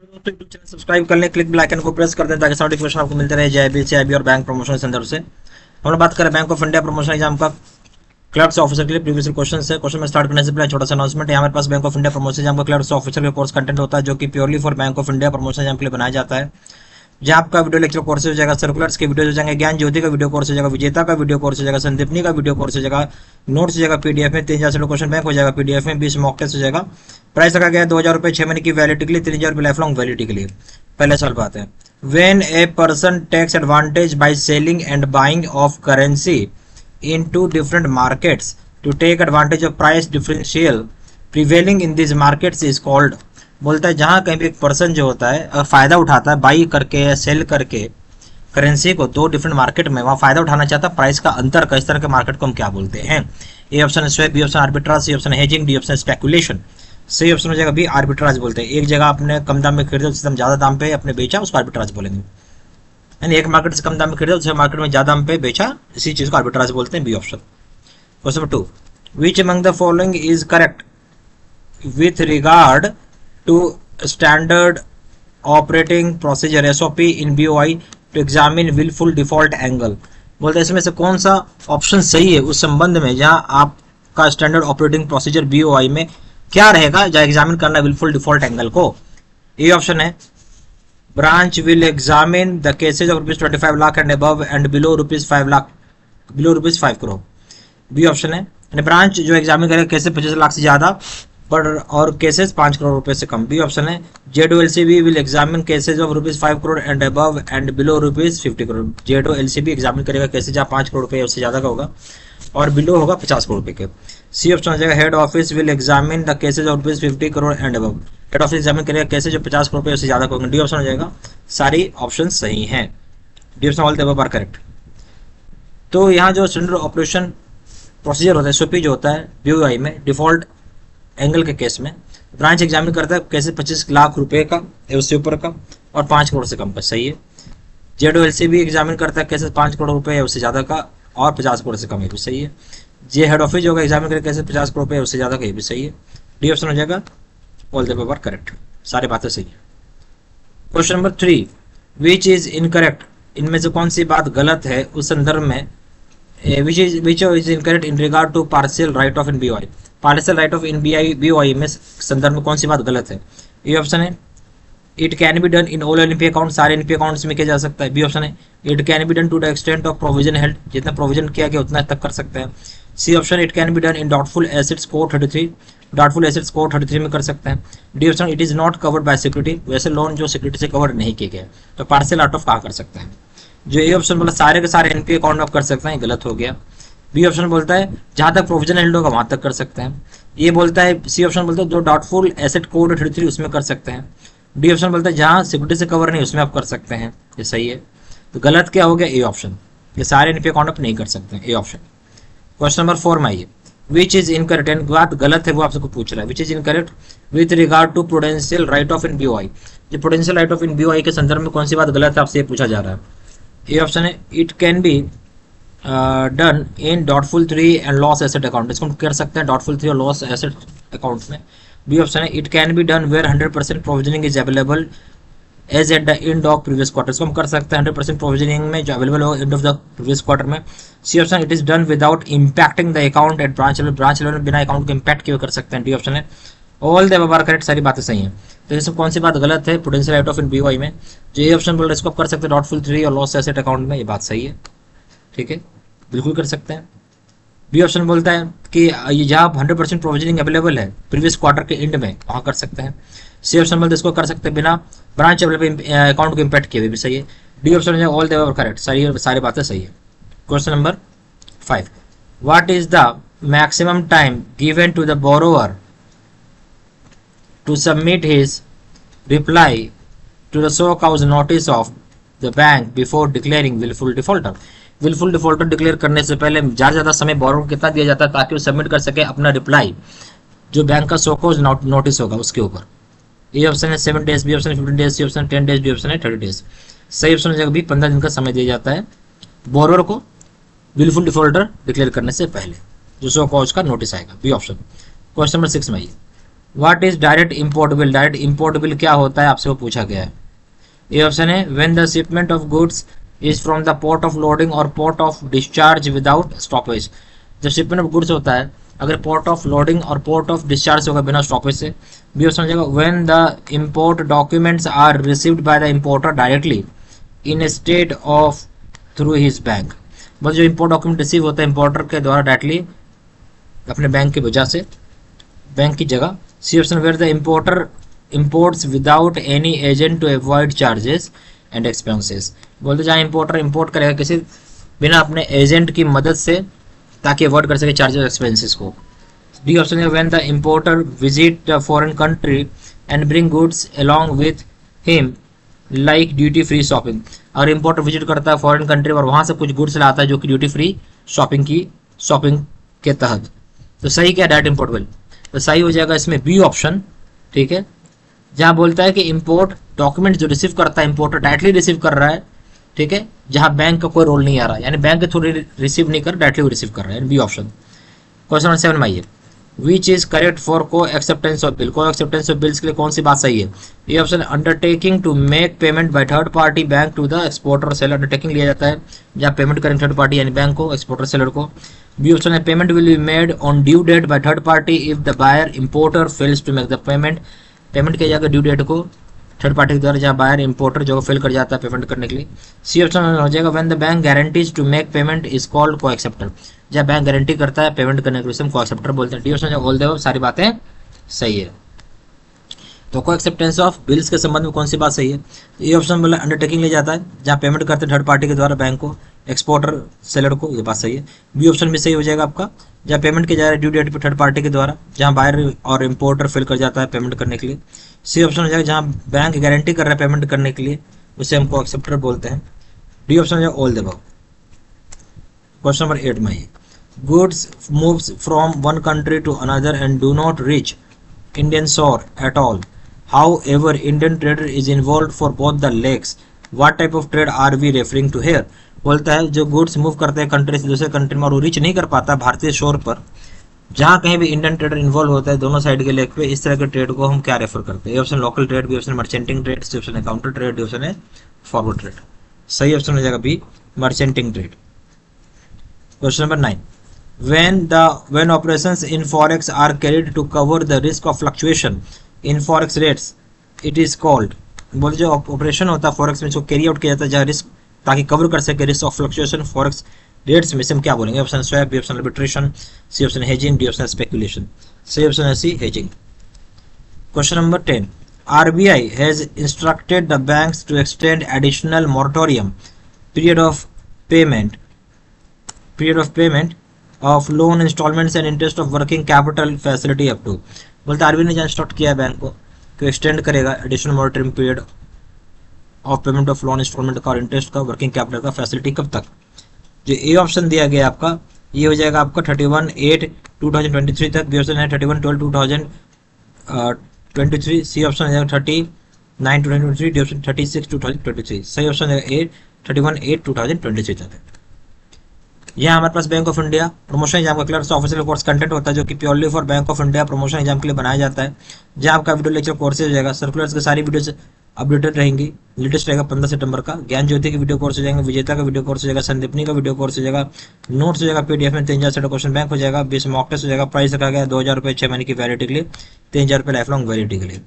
दोस्तों YouTube channel subscribe कर लें, क्लिक बेल आइकन को प्रेस कर दें ताकि नोटिफिकेशन आपको मिलते रहे जेआईबी सीआईबी और बैंक प्रमोशन के संदर्भ से। हम लोग बात करें bank of India promotion exam का क्लर्क्स ऑफिसर के लिए प्रीवियस क्वेश्चन है। क्वेश्चन में स्टार्ट करने से पहले छोटा सा अनाउंसमेंट, यहाँ हमारे पास bank of India promotion exam का क्लर्क्स ऑफिसर का कोर्स कंटेंट होता है जो कि purely for bank of India promotion exam के लिए बनाया जाता है। जहाँ आपका वीडियो लेक्चर कोर्स हो जाएगा, सर्कुलर्स के वीडियो हो जाएंगे, ज्ञान ज्योति का वीडियो कोर्स हो जाएगा, विजेता का वीडियो कोर्स हो जाएगा, संदीपनी का वीडियो कोर्स हो जाएगा, नोट्स हो जाएगा पीडीएफ में, 3000 क्वेश्चन बैंक हो जाएगा पीडीएफ में, 20 मॉक टेस्ट हो जाएगा। प्राइस रखा गया 2000 रुपये 6 महीने की वैलिडिटी के लिए, 3000 रुपये लाइफ लॉन्ग वैलिडिटी के लिए। पहले सवाल बात है, when a person takes advantage by selling and buying of currency in two different markets to take advantage of price differential prevailing in this markets is called. बोलता है जहां कहीं भी एक पर्सन जो होता है अगर फायदा उठाता है बाई करके या सेल करके करेंसी को दो डिफरेंट मार्केट में, वहां फायदा उठाना चाहता है प्राइस का अंतर का, इस तरह के मार्केट को हम क्या बोलते हैं? ए ऑप्शन है swap, B option arbitrage, C option hedging, D option speculation. सही ऑप्शन हो जाएगा बी आर्बिट्राज बोलते हैं। एक जगह आपने कम दाम में खरीदा उससे ज्यादा दाम पे अपने बेचा, उसको आर्बिट्राज बोलेंगे। यानी एक मार्केट से कम दाम में खरीदा दूसरे मार्केट में ज्यादा दाम पे बेचा, इसी चीज को आर्बिट्राज बोलते हैं, B option. Question number 2, which among the following is correct with regard to standard operating procedure SOP in BOI to examine wilful default angle. बोलते हैं इसमें से कौन सा ऑप्शन सही है उस संबंध में जहां आपका स्टैंडर्ड ऑपरेटिंग प्रोसीजर बीओआई में क्या रहेगा जहां एग्जामिन करना विलफुल डिफॉल्ट एंगल को। ए ऑप्शन है branch will examine the cases of ₹25 lakh and above and below ₹5 lakh, below ₹5 crore. B option है ब्रांच जो एग्जामिन करेगा केसेस 25 लाख से ज्यादा पर और केसेस 5 करोड़ रुपए से कम। बी ऑप्शन है ZOLCB will examine cases of ₹5 crore and above and below ₹50 crore. ZOLCB examine करेगा केसेज जहाँ 5 करोड़ रुपए उससे ज्यादा का होगा और बिलो होगा 50 करोड़ रुपए के। सी ऑप्शन हो जाएगा head office will examine the cases of ₹50 crore and above. Head office examine करेगा केसेज जो 50 करोड़ रुपए उससे ज्यादा का होगा। डी ऑप्शन हो जाएगा। सारी ऑप्शन सही हैं। D option all the above are correct. तो यहाँ जो स्टैंडर्ड ऑपरेशन प्रोसीजर होता है एसओपी जो होता है बीओआई में डिफॉल्ट एंगल के केस में ब्रांच एग्जामिन करता है केसेस 25 लाख रुपए का उससे ऊपर का और 5 करोड़ से कम का, सही है। जेडओएलसी भी एग्जामिन करता है केसेस 5 करोड़ रुपए उससे ज्यादा का और 50 करोड़ से कम, है भी सही है। जे हेड ऑफिस होगा एग्जामिन करेगा केसेस 50 करोड़ रुपए उससे ज्यादा का, ये भी सही है। डी ऑप्शन हो जाएगा ऑल द अबव करेक्ट, सारी बातें सही है। Question number 3, which is incorrect, इनमें से कौन सी बात गलत है उस संदर्भ में which is incorrect in regard to partial write off in BOI। Partial write off in BOI में संदर्भ में कौन सी बात गलत है? ए ऑप्शन है it can be done in all NP account, सारे एनपी अकाउंट्स में किया जा सकता है। बी ऑप्शन है it can be done to the extent of provision held, जितना प्रोविजन किया गया उतना तक कर सकते हैं। C option it can be done in doubtful assets code 33, doubtful assets code 33 में कर सकते हैं। D option it is not covered by security, वैसे लोन जो सिक्योरिटी से कवर नहीं किए गए, तो पार्शियल राइट ऑफ कहाँ कर सकते हैं? जो ए ऑप्शन बोला सारे के सारे एनपी अकाउंट में कर सकते हैं, गलत हो गया। बी ऑप्शन बोलता है जहां तक प्रोविजन हेल्ड होगा वहां तक कर सकते हैं। ये बोलता है सी ऑप्शन बोलता है जो डाउटफुल एसेट कोड 33 उसमें कर सकते हैं। डी ऑप्शन बोलता है जहां सिक्योरिटी से कवर नहीं उसमें आप कर सकते हैं, ये सही है। तो गलत क्या हो गया? ए ऑप्शन, ये सारे एनपी अकाउंट आप नहीं कर सकते हैं, ए ऑप्शन। क्वेश्चन नंबर 4 में आइए, विच इज इनकरेक्ट, यानी बात गलत है वो आपसे पूछ रहा है। Which is incorrect with regard to prudential write off in BOI, जो prudential write off in BOI के संदर्भ में कौन सी बात गलत है आपसे ये पूछा जा रहा है। ए ऑप्शन है it can be done in doubtful 3 and loss asset account, इसको हम कर सकते हैं डॉटफुल 3 और लॉस एसेट अकाउंट में। बी ऑप्शन है it can be done where 100% provisioning is available as at the end of previous quarter, इसको हम कर सकते हैं 100% प्रोविजनिंग में जो अवेलेबल हो end of the previous quarter में। C option it is done without impacting the account at branch level, branch level में बिना अकाउंट को इम्पैक्ट किए कर सकते हैं। डी ऑप्शन है all the above are correct, सारी बातें सही हैं। तो ये सब कौन सी बात गलत है prudential write off in BOI में? जो ये ऑप्शन बोल रहा है इसको आप कर सकते हैं डॉटफुल 3 और लॉस एसेट अकाउंट में, ये बात सही है, ठीक है, बिल्कुल कर सकते हैं। बी ऑप्शन बोलता है कि ये जहाँ 100% प्रोविजनिंग अवेलेबल है प्रीवियस क्वार्टर के एंड में वहाँ कर सकते हैं। सी ऑप्शन बोलते हैं इसको कर सकते हैं बिना ब्रांच अवेलेबल अकाउंट को इम्पैक्ट किए, भी सही है। डी ऑप्शन है ऑल द अबव करेक्ट, सारी बातें सही है। Question number 5, what is the maximum time given to the borrower to submit his reply to the show cause notice of the bank before declaring willful defaulter। willful defaulter declare करने से पहले ज्यादा समय borrower को कितना दिया जाता है ताकि वो सबमिट कर सके अपना रिप्लाई जो बैंक का शो कॉज नोटिस होगा उसके ऊपर। ए ऑप्शन है 7 डेज, बी ऑप्शन है 15 days, C option 10 days, D option है 30 डेज। सही ऑप्शन जगह भी 15 दिन का समय दिया जाता है बोरोवर को willful defaulter डिक्लेयर करने से पहले जो शो कॉज का नोटिस आएगा, बी ऑप्शन। क्वेश्चन नंबर 6 में आइए, what is direct import bill, direct import bill क्या होता है आपसे वो पूछा गया है। ये ऑप्शन है when the shipment of goods is from the port of loading और port of discharge without stoppage. जब शिपमेंट ऑफ गुड्स होता है अगर पोर्ट ऑफ लोडिंग और पोर्ट ऑफ डिस्चार्ज होगा बिना स्टॉपेज से। बी ऑप्शन हो जाएगा when the import documents are received by the importer directly in state of through his bank. बस जो इम्पोर्ट डॉक्यूमेंट रिसीव होता है इम्पोर्टर के द्वारा डायरेक्टली अपने बैंक की वजह से, बैंक की जगह। C option where the importer imports without any agent to avoid charges and expenses. बोलते जहाँ इम्पोर्टर इम्पोर्ट करेगा किसी बिना अपने एजेंट की मदद से ताकि अवॉइड कर सके चार्जेस एक्सपेंसेस को। डी ऑप्शन है when the importer visit the foreign country and bring goods along with him like duty free shopping. अगर इम्पोर्टर विजिट करता है फॉरेन कंट्री और वहां से कुछ गुड्स लाता है जो कि ड्यूटी फ्री शॉपिंग के तहत। तो सही क्या डायरेक्ट इम्पोर्ट बिल, तो सही हो जाएगा इसमें बी ऑप्शन। ठीक है, जहां बोलता है कि इम्पोर्ट डॉक्यूमेंट जो रिसीव करता है इम्पोर्टर डायरेक्टली रिसीव कर रहा है, ठीक है, जहां बैंक का कोई रोल नहीं आ रहा है, यानी बैंक के थ्रू रिसीव नहीं कर डायरेक्टली रिसीव कर रहा है, बी ऑप्शन। क्वेश्चन नंबर 7 में आइए, which is correct for co-acceptance of bill. Co-acceptance of bills के लिए कौन सी बात सही है। ये option undertaking to make payment by third party bank to the exporter और सेलर। अंडरटेकिंग लिया जाता है जहां पेमेंट करें थर्ड पार्टी यानी बैंक को, एक्सपोर्टर सेलर को। बी ऑप्शन है payment will be made on due date by third party if the buyer importer fails to make the payment. Payment किया जाएगा ड्यू डेट को थर्ड पार्टी के द्वारा जहां बायर इम्पोर्टर जो फेल कर जाता है पेमेंट करने के लिए। सी ऑप्शन हो जाएगा when the bank guarantees to make payment is called co-acceptor. जब बैंक गारंटी करता है पेमेंट करने के लिए को एक्सेप्टर बोलते हैं। डी ऑप्शन ऑल द सारी बातें सही है। तो को एक्सेप्टेंस ऑफ बिल्स के संबंध में कौन सी बात सही है। ये ऑप्शन बोला अंडरटेकिंग ले जाता है जहां पेमेंट करते हैं थर्ड पार्टी के द्वारा बैंक को, एक्सपोर्टर सेलर को, ये बात सही है। बी ऑप्शन भी सही हो जाएगा आपका, जहाँ पेमेंट किया जा रहा है ड्यू डेट पे थर्ड पार्टी के द्वारा जहां बायर और इम्पोर्टर फेल कर जाता है पेमेंट करने के लिए। सी ऑप्शन हो जाएगा जहां बैंक गारंटी कर रहा है पेमेंट करने के लिए, उसे हम को एक्सेप्टर बोलते हैं। डी ऑप्शन हो जाएगा all the above. Question number 8 में goods moves from one country to another and do not reach Indian shore at all. However, Indian trader is involved for both the legs. What type of trade are we referring to here? बोलता है जो goods move करते हैं country से दूसरे country में और वो रीच नहीं कर पाता भारतीय शोर पर, जहां कहीं भी इंडियन ट्रेडर इन्वॉल्व होता है दोनों साइड के लेग पे, इस तरह के ट्रेड को हम क्या रेफर करते हैं। A option local trade, B option merchanting trade, C option है काउंटर ट्रेड, डी ऑप्शन है फॉरवर्ड ट्रेड। सही ऑप्शन हो जाएगा B merchanting trade. Question number 9, when operations in forex are carried to cover the risk of fluctuation in forex rates it is called। बोल जो operation होता है forex में जो कैरी आउट किया जाता है जहाँ रिस्क ताकि कवर कर सके risk of fluctuation forex rates में से हम क्या बोलेंगे। Option swap, B option arbitration, C option hedging, D option speculation. सही ऑप्शन है C hedging. Question number 10, RBI has instructed the banks to extend additional moratorium period of payment of loan instalments and interest of working capital facility up to. बोलते RBI ने instruct किया है bank को कि extend करेगा additional moratorium period of payment of loan instalment का और interest का वर्किंग कैपिटल का फैसिलिटी कब तक। जो ए ऑप्शन दिया गया आपका ये हो जाएगा आपका 31/8/2023 तक। बी ऑप्शन है 31/12/2023। सी ऑप्शन है 39/2023, डी ऑप्शन 36/2023। सही ऑप्शन है ए 31/8/2023 तक। यहाँ हमारे पास bank of India promotion exam का क्लर्क्स ऑफिसर कोर्स कंटेंट होता है जो कि purely for bank of India promotion exam के लिए बनाया जाता है, जहाँ आपका वीडियो लेक्चर कोर्सेज हो जाएगा। सर्कुलर्स की सारी वीडियोस अपडेटेड रहेंगी, लेटेस्ट रहेगा 15 सितंबर का। ज्ञान ज्योति के वीडियो कोर्स हो जाएंगे, विजेता का वीडियो कोर्स हो जाएगा, संदीपनी का वीडियो कोर्स हो जाएगा, नोट्स हो जाएगा पीडीएफ में 3000 सेट क्वेश्चन बैंक हो जाएगा, 20 मॉक टेस्ट हो जाएगा। प्राइस रखा गया 2000 रुपये 6 महीने की वैलिडिटी के लिए, 3000 रुपये लाइफ लॉन्ग वैलिडिटी के लिए।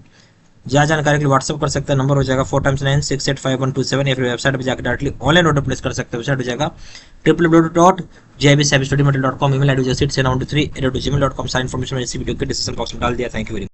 जहाँ जानकारी के लिए व्हाट्सअप कर सकते हैं, नंबर हो जाएगा 4x9685127 या फिर वेबसाइट पर जाकर डायरेक्टली ऑनलाइन ऑर्डर प्लेस कर सकते हैं। वेबसाइट हो जाएगा www.jibstudymaterial.com। ईमेल आईडी जैसे 93@gmail.com। सारी इन्फॉर्मेशन इसी वीडियो के डिस्क्रिप्शन बॉक्स में डाल दिया। Thank you very much.